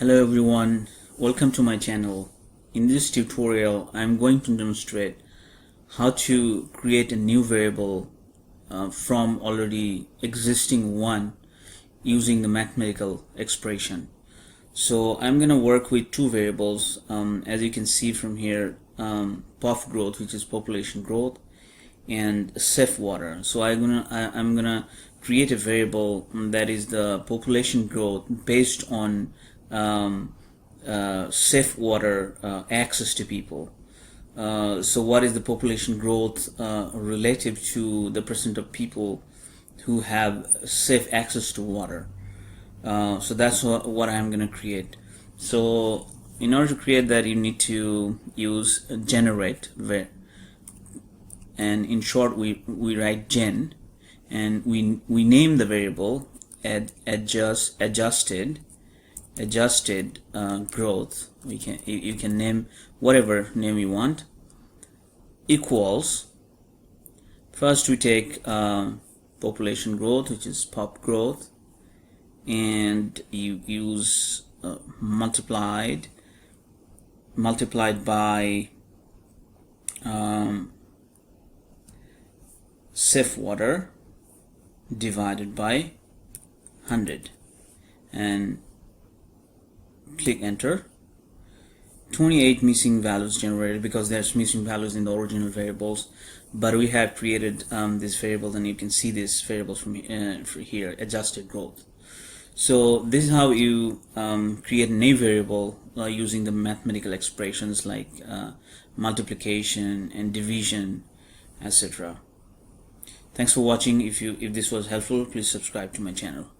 Hello everyone, welcome to my channel. In this tutorial, I'm going to demonstrate how to create a new variable from already existing one using the mathematical expression. So I'm going to work with two variables, as you can see from here, POF growth, which is population growth, and safe water. So I'm gonna create a variable that is the population growth based on safe water access to people. So what is the population growth relative to the percent of people who have safe access to water? So that's what I'm gonna create. So in order to create that, you need to use generate, and in short we write gen, and we name the variable adjusted growth. You can name whatever name you want, equals, first we take population growth, which is pop growth, and you use multiplied by safe water divided by 100, and click enter. 28 missing values generated because there's missing values in the original variables, but we have created this variable, and you can see these variables from here, adjusted growth. So this is how you create a new variable using the mathematical expressions like multiplication and division, etc. Thanks for watching. If this was helpful, please subscribe to my channel.